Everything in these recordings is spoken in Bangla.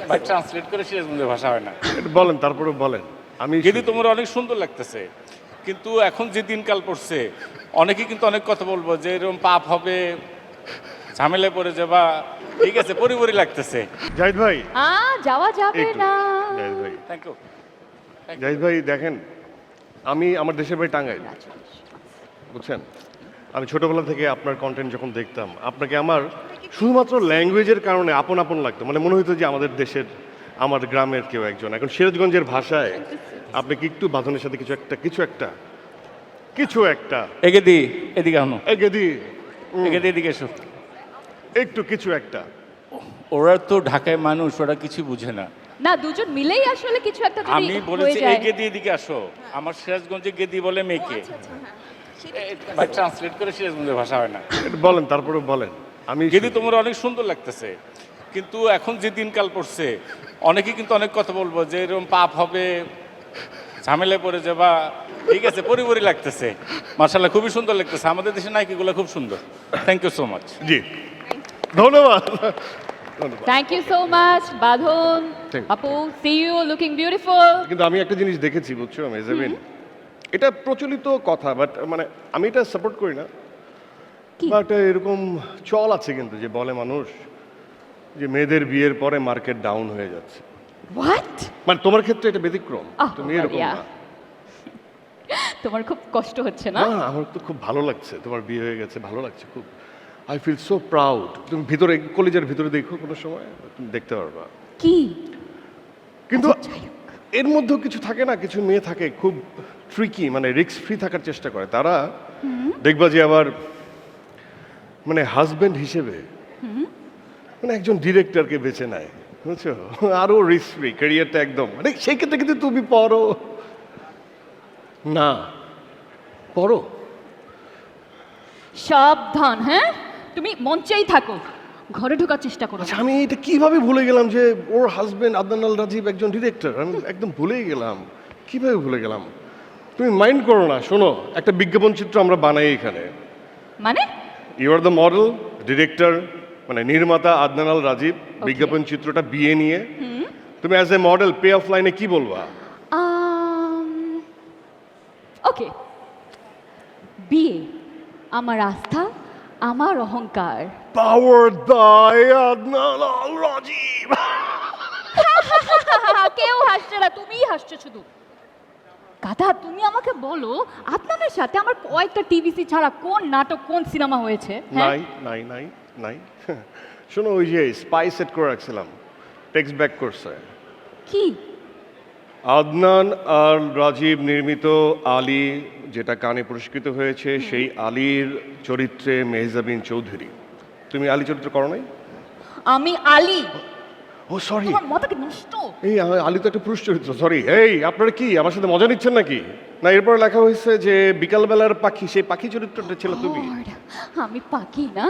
ভাই ট্রান্সলেট করে সিরাজগঞ্জের ভাষা হয় না। একটু বলেন, তারপরে বলেন। আমি গেদি তোমার অনেক সুন্দর লাগতেছে, কিন্তু এখন যে দিনকাল পড়ছে অনেকে কিন্তু অনেক কথা বলবো যে এরকম পাপ হবে, ঝামেলায় পড়ে যাবা। ঠিক আছে, পরিবারই লাগতেছে। জাহিদ ভাই, যাওয়া যাবে একটু। না। জাহিদ ভাই, থ্যাংক ইউ। জাহিদ ভাই দেখেন, আমি আমার দেশের বাড়ি টাঙ্গাইল, বুঝছেন? আমি ছোটবেলা থেকে আপনার কন্টেন্ট যখন দেখতাম, আপনাকে আমার শুধুমাত্র ল্যাঙ্গুয়েজের কারণে আপন আপন লাগতো, মানে মনে হতো যে আমাদের দেশের, আমার গ্রামের কেউ একজন। এখন সিরাজগঞ্জের ভাষায় আপনি কি একটু বাঁধনের সাথে কিছু একটা এগেদি, এদিকে আনো, এগেদি এগেদি, এদিকে এসো। একটু কিছু একটা। ওরা তো ঢাকায় মানুষ, ওরা কিছু বুঝে না। না, দুজন মিলেই আসলে কিছু একটা যদি আমি হয়ে বলেছি যায়। এগেদি, এদিকে আসো। আমার সিরাজগঞ্জে গেদি বলে মেয়েকে। ভাই ট্রান্সলেট করে সিরাজগঞ্জের ভাষা হয় না। একটু বলেন, তারপরে বলেন। আমি গেদি তোমার অনেক সুন্দর লাগতেছে, কিন্তু এখন যে দিনকাল পড়ছে অনেকে কিন্তু অনেক কথা বলবো যে এরকম পাপ হবে, ঝামেলায় পড়ে যাবা। ঠিক আছে, পরিবারই লাগতেছে। মার্শাল্লাহ খুবই সুন্দর লাগতেছে, আমাদের দেশের নায়িকাগুলো খুব সুন্দর। Thank you so much. জি, ধন্যবাদ। ধন্যবাদ। Thank you so much Badhon Thank you. আপু, সি ইউ লুকিং বিউটিফুল। কিন্তু আমি একটা জিনিস দেখেছি, বুঝছো মেজাবিন, এটা প্রচলিত কথা, বাট মানে আমি এটা সাপোর্ট করি না। কি? বাট এরকম চল আছে কিন্তু, যে বলে মানুষ যে মেয়েদের বিয়ের পরে মার্কেট ডাউন হয়ে যাচ্ছে। হোয়াট? মানে তোমার ক্ষেত্রে এটা ব্যতিক্রম, তুমি এরকম বাড়িয়া। না। তোমার খুব কষ্ট হচ্ছে না? না, আমার তো খুব ভালো লাগছে, তোমার বিয়ে হয়ে গেছে, ভালো লাগছে খুব। I feel so proud. তুমি ভিতরে, কলেজের ভিতরে দেখো কোনো সময়, তুমি দেখতে পারবা। কি? কিন্তু আচ্ছা, যাই হোক। এর মধ্যেও কিছু থাকে না, কিছু মেয়ে থাকে খুব ট্রিকি, মানে রিস্ক ফ্রি থাকার চেষ্টা করে। তারা দেখবা যে আবার মানে হাজবেন্ড হিসেবে মানে একজন ডিরেক্টরকে বেছে নেয়, বুঝছো? আরো রিস্ক ফ্রি ক্যারিয়ারটা একদম, মানে সেই ক্ষেত্রে কিন্তু তুমি পড়ো না, পড়ো। সাবধান, হ্যাঁ? তুমি মঞ্চেই থাকো, ঘরে ঢোকার চেষ্টা করো না। আচ্ছা, আমি এটা কিভাবে ভুলে গেলাম যে ওর হাজবেন্ড আদনান আল রাজীব একজন ডিরেক্টর? আমি একদম ভুলেই গেলাম, কিভাবে ভুলে গেলাম? তুমি মাইন্ড করো না, শোনো, একটা বিজ্ঞাপন চিত্র আমরা বানাই এখানে। মানে? You are the model, director, মানে নির্মাতা আদনান আল রাজীব। বিজ্ঞাপন চিত্রটা বিয়ে নিয়ে, তুমি as a model pay off লাইনে কি বলবা? ওকে, বিয়ে আমার আস্থা, আমার অহংকার। পাওয়ার্ড বাই আদনান আল রাজীব। কেউ হাসছে না, তুমিই হাসছো শুধু। গাধা, তুমি আমাকে বলো আপনাদের সাথে আমার কয়েকটা টিভিসি ছাড়া কোন নাটক, কোন সিনেমা হয়েছে? হ্যাঁ? নাই নাই নাই নাই। শোনো, ওই যে স্পাই সেট করে রাখছিলাম, টেক্সট ব্যাক করছে। কি? আদনান আর রাজীব নির্মিত আলী, যেটা কানে পুরস্কৃত হয়েছে, সেই আলীর চরিত্রে মেহজাবিন চৌধুরী। তুমি আলী চরিত্র করো নাই? আমি আলী? ও সরি, তোমার মাথা কি নষ্ট? এই আলী তো একটা পুরুষ চরিত্র, সরি। এই আপনারা কি আমার সাথে মজা নিচ্ছেন নাকি? না, এরপর লেখা হয়েছে যে বিকালবেলার পাখি, সেই পাখি চরিত্রটা ছিল তুমি। God, আমি পাখি না?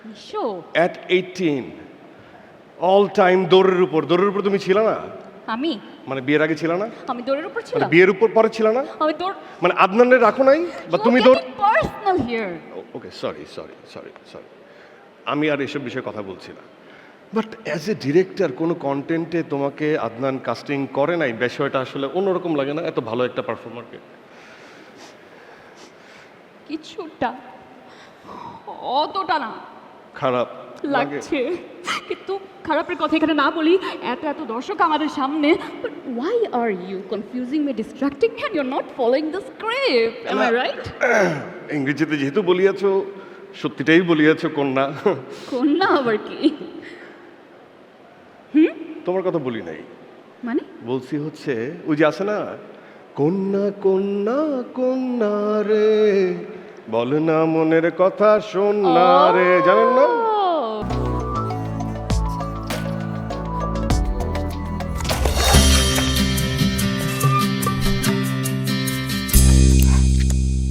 নিশো, অ্যাট 18, অল টাইম দৌড়ের উপর তুমি ছিল না? আমি মানে বিয়ের আগে ছিল না? আমি দৌড়ের উপর মানে ছিলাম? বিয়ের উপর পরে ছিল না? আমি দৌড়। মানে আদনানের রাখো নাই, বা তুমি দৌড়? Personal here. Okay, sorry sorry sorry sorry, আমি আর এসব বিষয়ে কথা বলছি না। বাট অ্যাজ এ ডিরেক্টর কোনো কন্টেন্টে তোমাকে আদনান কাস্টিং করে নাই, বিষয়টা আসলে অন্যরকম লাগে না এত ভালো একটা পারফর্মারকে? কিছুটা, অতটা না খারাপ লাগে? লাগছে, কিন্তু খারাপের কথা এখানে না বলি, এত এত দর্শক আমাদের সামনে। But why are you confusing me, distracting me, and you are not following the script? Am I right? ইংরেজিতে যেহেতু বলিয়াছো, সত্যিটাই বলিয়াছো, কন্যা। কন্যা আবার কি? তোমার কথা বলি নাই, মানে? বলছি হচ্ছে ওই যে আছে না, কন্যা কন্যা কন্যা রে, বল না মনের কথা শোন না রে, জানেন না?